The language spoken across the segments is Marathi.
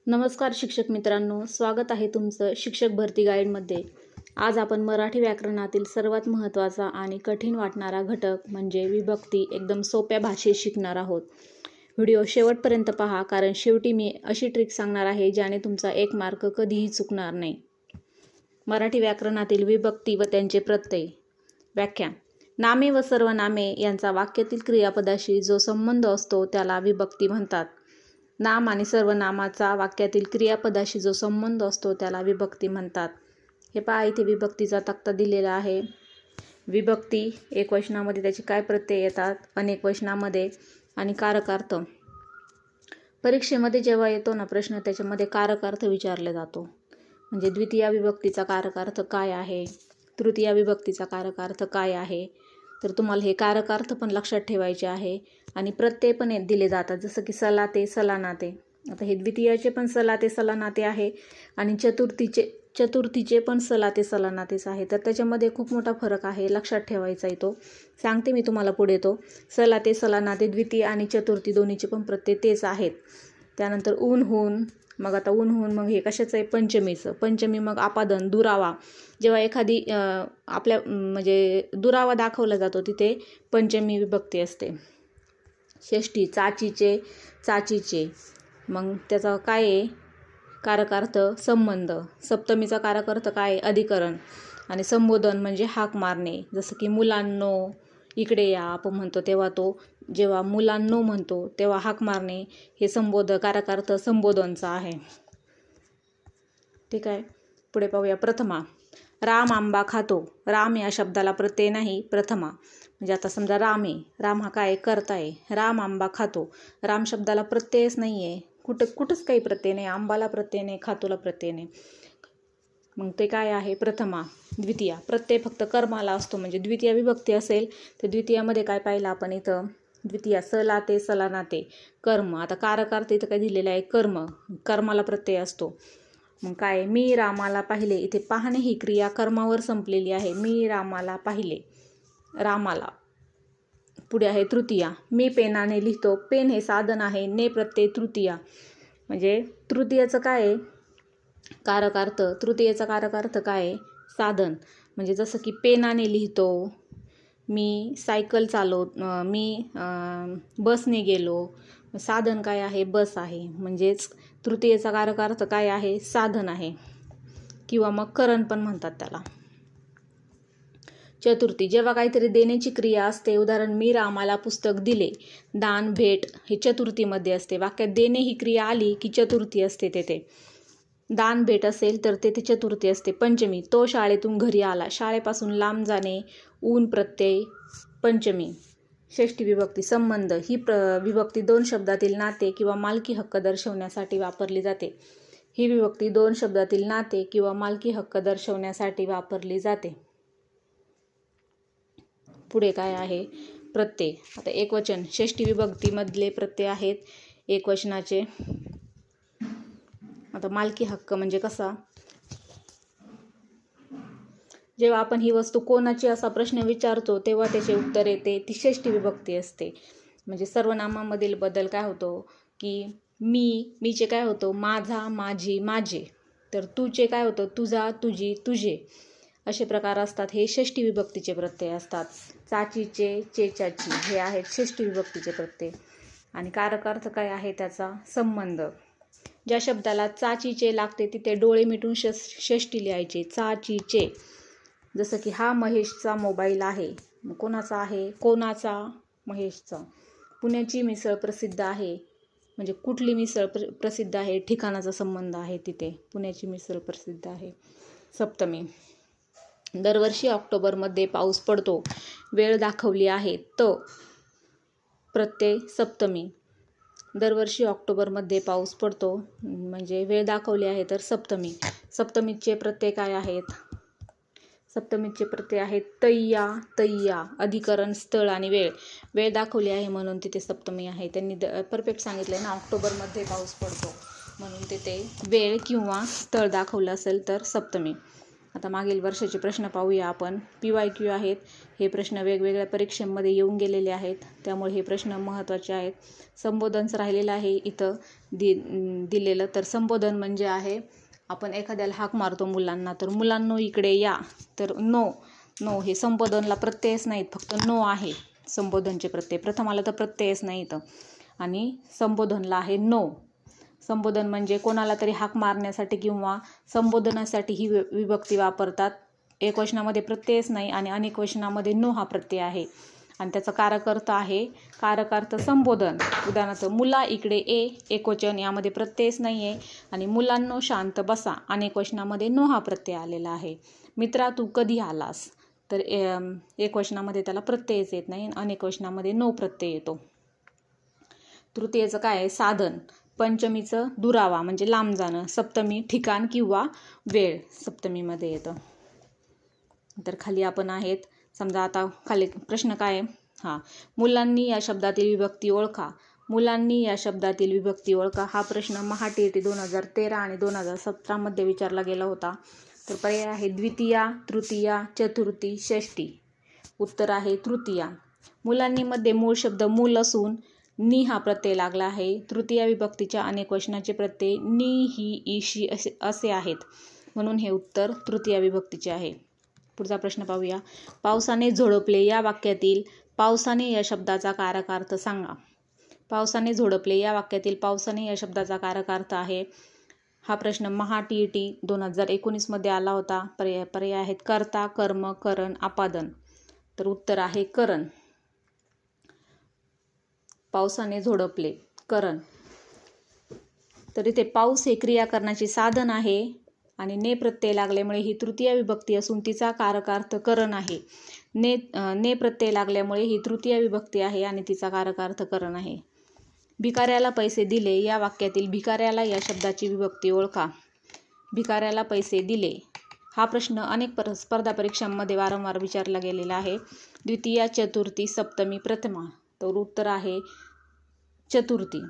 नमस्कार शिक्षक मित्रांनो, स्वागत आहे तुमचं शिक्षक भरती गाईडमध्ये। आज आपण मराठी व्याकरणातील सर्वात महत्त्वाचा आणि कठीण वाटणारा घटक म्हणजे विभक्ती एकदम सोप्या भाषेत शिकणार आहोत। व्हिडिओ शेवटपर्यंत पहा, कारण शेवटी मी अशी ट्रिक सांगणार आहे ज्याने तुमचा 1 मार्क कधीही चुकणार नाही। मराठी व्याकरणातील विभक्ती व त्यांचे प्रत्यय। व्याख्या: नामे व सर्वनामे यांचा वाक्यातील क्रियापदाशी जो संबंध असतो त्याला विभक्ती म्हणतात। नाम आणि सर्वनामाचा वाक्यातील क्रियापदाशी जो संबंध असतो त्याला विभक्ती म्हणतात। हे पहा, इथे विभक्तीचा तक्ता दिलेला आहे। विभक्ती एकवचनामध्ये त्याचे काय प्रत्यय येतात, अनेक वचनामध्ये आणि कारकार्थ। परीक्षेमध्ये जेव्हा येतो ना प्रश्न, त्याच्यामध्ये कारकार्थ विचारला जातो। म्हणजे द्वितीय विभक्तीचा कारकार्थ काय आहे, तृतीय विभक्तीचा कारकार्थ काय आहे, तर तुम्हाला हे कारकार्थ पण लक्षात ठेवायचे आहे। आणि प्रत्यय पण दिले जातात, जसं की सलाते, सलानाते। आता हे द्वितीयाचे पण सलाते, सलानाते आहे आणि चतुर्थीचे पण सलाते, सलानातेच आहे। तर त्याच्यामध्ये खूप मोठा फरक आहे, लक्षात ठेवायचा आहे तो। सांगते मी तुम्हाला पुढे तो। सलाते, सलानाते द्वितीय आणि चतुर्थी दोन्हीचे पण प्रत्यय तेच आहेत। त्यानंतर ऊन, होऊन, मग आता ऊन, होऊन, मग हे कशाचं आहे, पंचमीचं। पंचमी मग आपादन, दुरावा। जेव्हा एखादी आपल्या म्हणजे दुरावा दाखवला जातो तिथे पंचमी विभक्ती असते। षष्ठी, चाचीचे, चाचीचे, मग त्याचा काय आहे कारकार्थ, संबंध। सप्तमीचा कारकार्थ काय आहे, अधिकरण। आणि संबोधन म्हणजे हाक मारणे, जसं की मुलांनो इकडे या आपण म्हणतो तेव्हा तो, जेव्हा मुलांनो म्हणतो तेव्हा हाक मारणे, हे कारकार्थ संबोधनचा आहे। ठीक आहे, पुढे पाहूया। प्रथमा। राम आंबा खातो। राम या शब्दाला प्रत्यय नाही, प्रथमा। म्हणजे आता समजा राम आहे, राम हा काय कर्ता आहे। राम आंबा खातो, राम शब्दाला प्रत्ययच नाही आहे, कुठंच काही प्रत्यय नाही, आंबाला प्रत्यय नाही, खातोला प्रत्यय नाही, मग ते काय आहे, प्रथमा। द्वितीय, प्रत्यय फक्त कर्माला असतो। म्हणजे द्वितीय विभक्ती असेल तर द्वितीयामध्ये काय पाहिलं आपण इथं, द्वितीय सलाते, सलानाते, कर्म। आता कारकार्थ इथं काय दिलेलं आहे, कर्म, कर्माला प्रत्यय असतो। मग काय, मी रामाला पाहिले, इथे पाहणे ही क्रिया कर्मावर संपलेली आहे। मी रामाला पाहिले, रामाला। पुढे आहे तृतीया। मी पेनाने लिहितो, पेन हे साधन आहे, ने प्रत्यय तृतीया। म्हणजे तृतीयाचं काय आहे कारकार्थ, तृतीयाचा कारकार्थ काय आहे, साधन। म्हणजे जसं की पेनाने लिहितो, मी सायकल मी बसने गेलो, साधन काय आहे, बस आहे। म्हणजेच तृतीयेचा कारकार्थ काय आहे, साधन आहे, किंवा मग करण पण म्हणतात त्याला। चतुर्थी, जेव्हा काहीतरी देण्याची क्रिया असते, उदाहरण मी रामाला पुस्तक दिले, दान, भेट हे चतुर्थीमध्ये असते। वाक्यात देणे ही क्रिया आली की चतुर्थी असते तेथे। दान, भेट असेल तर तेथे चतुर्थी असते। पंचमी, तो शाळेतून घरी आला, शाळेपासून लांब जाणे, ऊन प्रत्यय, पंचमी। षष्ठी विभक्ती। संबंध, ही विभक्ती 2 शब्दातील नाते किंवा मालकी हक्क दर्शवण्यासाठी वापरली जाते। ही विभक्ती 2 शब्दातील नाते किंवा मालकी हक्क दर्शवण्यासाठी वापरली जाते। पुढे काय आहे, प्रत्यय। आता एकवचन, षष्ठी विभक्तीमधले प्रत्यय आहेत एकवचनाचे। आता मालकी हक्क म्हणजे कसा, जेव्हा आपण ही वस्तू कोणाची असा प्रश्न विचारतो तेव्हा त्याचे उत्तर येते, ती षष्ठी विभक्ती असते। म्हणजे सर्वनामामधील बदल काय होतो की मीचे काय होतो, माझा, माझी, माझे। तर तूचे काय होतं, तुझा, तुझी, तुझे। असे प्रकार असतात, हे षष्ठी विभक्तीचे प्रत्यय असतात। चाचीचे, चेचाची हे आहेत षष्ठी विभक्तीचे प्रत्यय। आणि कारकार्थ काय आहे त्याचा, संबंध। ज्या शब्दाला चाचीचे लागते तिथे डोळे मिटून षष्ठी लिहायचे, चाचीचे। जसं की हा महेशचा मोबाईल आहे, कोणाचा आहे, कोणाचा, महेशचा। पुण्याची मिसळ प्रसिद्ध आहे, म्हणजे कुठली मिसळ प्रसिद्ध आहे, ठिकाणाचा संबंध आहे तिथे, पुण्याची मिसळ प्रसिद्ध आहे। सप्तमी, दरवर्षी ऑक्टोबरमध्ये पाऊस पडतो, वेळ दाखवली आहे, प्रत्यय सप्तमी। दरवर्षी ऑक्टोबरमध्ये पाऊस पडतो म्हणजे वेळ दाखवली आहे तर सप्तमी। सप्तमीचे प्रत्यय काय आहेत, सप्तमीचे प्रत्यय आहेत तय्या, तय्या, अधिकरण, स्थळ आणि वेळ। वेळ दाखवली आहे म्हणून तिथे सप्तमी आहे। त्यांनी परफेक्ट सांगितलंय ना, ऑक्टोबरमध्ये पाऊस पडतो, म्हणून तिथे वेळ किंवा स्थळ दाखवलं असेल तर सप्तमी। आता मागील वर्षाचे प्रश्न पाहूया आपण. PYQ आहेत. हे प्रश्न वेगवेगळ्या परीक्षांमध्ये येऊन गेलेले आहेत, त्यामुळे हे प्रश्न महत्त्वाचे आहेत. संबोधनच राहिलेलं आहे इथं दिलेलं. तर संबोधन म्हणजे आहे आपण एखाद्याला हाक मारतो मुलांना, तर मुलांनो इकडे या, तर नो हे संबोधनला प्रत्ययच नाहीत, फक्त नो आहे संबोधनचे प्रत्यय. प्रथम आलं तर प्रत्ययच नाही इथं, आणि संबोधनला आहे नो. संबोधन म्हणजे कोणाला तरी हाक मारण्यासाठी किंवा संबोधनासाठी ही विभक्ती वापरतात. एकवचनामध्ये प्रत्ययच नाही आणि अनेक वचनामध्ये नो हा प्रत्यय आहे, आणि त्याचा कारक आहे कारकार्थ संबोधन. उदाहरणार्थ मुला इकडे एकवचन, यामध्ये प्रत्ययच नाही आहे, आणि मुलांनो शांत बसा अनेक वचनामध्ये नो हा प्रत्यय आलेला आहे. मित्रा तू कधी आलास, तर एकवचनामध्ये त्याला प्रत्ययच येत नाही, अनेक वचनामध्ये नो प्रत्यय येतो. तृतीयेचं काय आहे? साधन. पंचमीचं दुरावा म्हणजे लांब जाणं. सप्तमी ठिकाण किंवा वेळ सप्तमीमध्ये येतं. तर खाली आपण आहेत, समजा आता खाली प्रश्न काय आहे? मुलांनी या शब्दातील विभक्ती ओळखा. मुलांनी या शब्दातील विभक्ती ओळखा हा प्रश्न महाटीईटी 2013 आणि 2017 मध्ये विचारला गेला होता. तर पर्याय आहे द्वितीया, तृतीया, चतुर्थी, षष्टी. उत्तर आहे तृतीया. मुलांनी मध्ये मूळ शब्द मूल असून नी हा प्रत्यय लागला आहे. तृतीया विभक्तीच्या अनेक वचनाचे प्रत्यय नी, ही, ईशी असे आहेत, म्हणून हे उत्तर तृतीया विभक्तीचे आहे. पुढचा प्रश्न पाहूया. पावसाने झोडपले या वाक्यातील पावसाने या शब्दाचा कारकार्थ सांगा. पावसाने झोडपले या वाक्यातील पावसाने या शब्दाचा कारकार्थ आहे. हा प्रश्न महाटीईटी 2019 मध्ये आला होता. पर्याय आहेत कर्ता, कर्म, करण, आपादन. तर उत्तर आहे करण. पावसाने झोडपले करण. तर इथे पाऊस हे क्रिया करण्याचे साधन आहे, आणि ने प्रत्यय लागल्यामुळे ही तृतीय विभक्ती असून तिचा कारकार्थ करण आहे. ने प्रत्यय लागल्यामुळे ही तृतीय विभक्ती आहे आणि तिचा कारकार्थ करण आहे. भिकाऱ्याला पैसे दिले या वाक्यातील भिकाऱ्याला या शब्दाची विभक्ती ओळखा. भिकाऱ्याला पैसे दिले हा प्रश्न अनेक स्पर्धा परीक्षांमध्ये वारंवार विचारला गेलेला आहे. द्वितीया, चतुर्थी, सप्तमी, प्रथमा. तर उत्तर आहे चतुर्थी.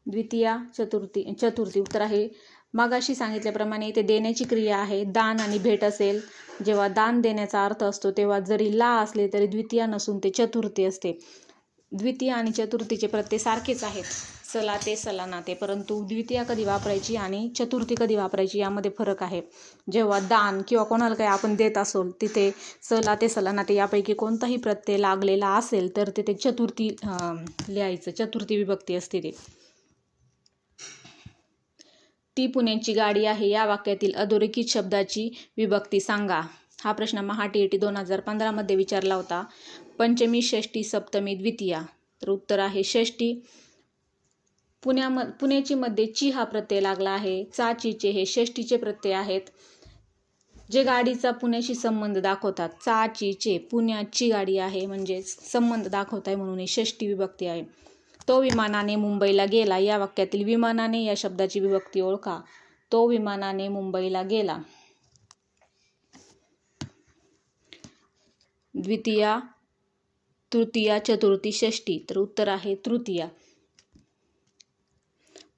द्वितीया, चतुर्थी उत्तर आहे. मागाशी सांगितल्याप्रमाणे इथे देण्याची क्रिया आहे. दान आणि भेट असेल, जेव्हा दान देण्याचा अर्थ असतो तेव्हा जरी ला असले तरी द्वितीया नसून ते चतुर्थी असते. द्वितीय आणि चतुर्थीचे प्रत्यय सारखेच आहेत, सलाते, सलानाते, परंतु द्वितीया कधी वापरायची आणि चतुर्थी कधी वापरायची यामध्ये फरक आहे. जेव्हा दान किंवा कोणाला काही आपण देत असोल तिथे सलाते, सलानाते यापैकी कोणताही प्रत्यय लागलेला असेल तर तिथे चतुर्थी लिहायचं, चतुर्थी विभक्ती असते ते. ती पुण्याची गाडी आहे या वाक्यातील अधोरेखित शब्दाची विभक्ती सांगा. हा प्रश्न महाटीईटी 2015 मध्ये विचारला होता. पंचमी, षष्टी, सप्तमी, द्वितीया. तर उत्तर आहे षष्टी. पुण्याची मध्ये ची हा प्रत्यय लागला आहे. चा, चीचे हे षष्टीचे प्रत्यय आहेत, जे गाडीचा पुण्याशी संबंध दाखवतात. चा, चीचे पुण्याची गाडी आहे म्हणजे संबंध दाखवत आहे, म्हणून ही षष्टी विभक्ती आहे. तो विमानाने मुंबईला गेला या वाक्यातील विमानाने या शब्दाची विभक्ती ओळखा. तो विमानाने मुंबईला गेला. द्वितीया, तृतीया, चतुर्थी, षष्टी. तर उत्तर आहे तृतीया.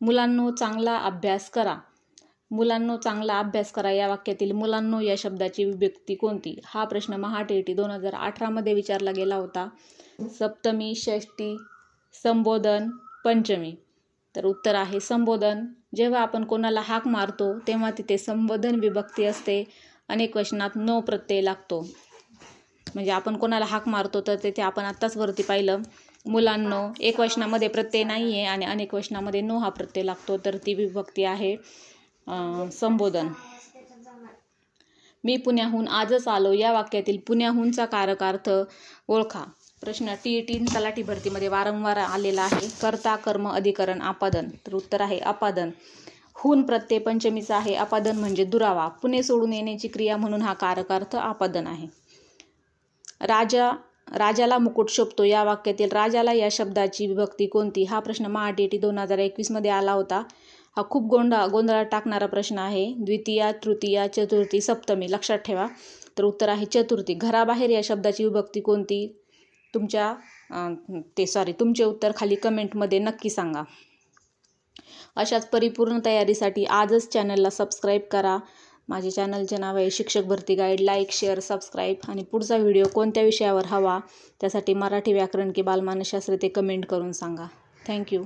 मुलांनो चांगला अभ्यास करा. मुलांनो चांगला अभ्यास करा या वाक्यातील मुलांनो या शब्दाची विभक्ती कोणती? हा प्रश्न महाटीईटी 2018 मध्ये विचारला गेला होता. सप्तमी, षष्टी, संबोधन, पंचमी. तर उत्तर आहे संबोधन. जेव्हा आपण कोणाला हाक मारतो तेव्हा तिथे संबोधन विभक्ती असते, अनेक वचनात नो प्रत्यय लागतो. म्हणजे आपण कोणाला हाक मारतो तर तिथे आपण आत्ताच वरती पाहिलं मुलांनो, एक वचनामध्ये प्रत्यय नाही आहे आणि अनेक वचनामध्ये नो हा प्रत्यय लागतो, तर ती विभक्ती आहे संबोधन. मी पुण्याहून आजच आलो या वाक्यातील पुण्याहूनचा कारकार्थ ओळखा. प्रश्न टीईटी तलाठी भरतीमध्ये वारंवार आलेला आहे. कर्ता, कर्म, अधिकरण, आपादन. तर उत्तर आहे आपादन. हून प्रत्यय पंचमीचा आहे. आपादन म्हणजे दुरावा. पुणे सोडून येण्याची क्रिया म्हणून हा कारकार्थ आपादन आहे. राजाला मुकुट शोभतो या वाक्यातील राजाला या शब्दाची विभक्ती कोणती? हा प्रश्न महाटीईटी 2021 मध्ये आला होता. हा खूप गोंधळात टाकणारा प्रश्न आहे. द्वितीया, तृतीया, चतुर्थी, सप्तमी लक्षात ठेवा. तर उत्तर आहे चतुर्थी. घराबाहेर या शब्दाची विभक्ती कोणती? तुमचे उत्तर खाली कमेंटमध्ये नक्की सांगा. अशाच परिपूर्ण तयारीसाठी आजच चॅनलला सबस्क्राईब करा. माझे चॅनलचे नाव आहे शिक्षक भरती गाईड. लाईक, शेअर, सबस्क्राईब आणि पुढचा व्हिडिओ कोणत्या विषयावर हवा त्यासाठी मराठी व्याकरण की बालमानसशास्त्र ते कमेंट करून सांगा. थँक्यू.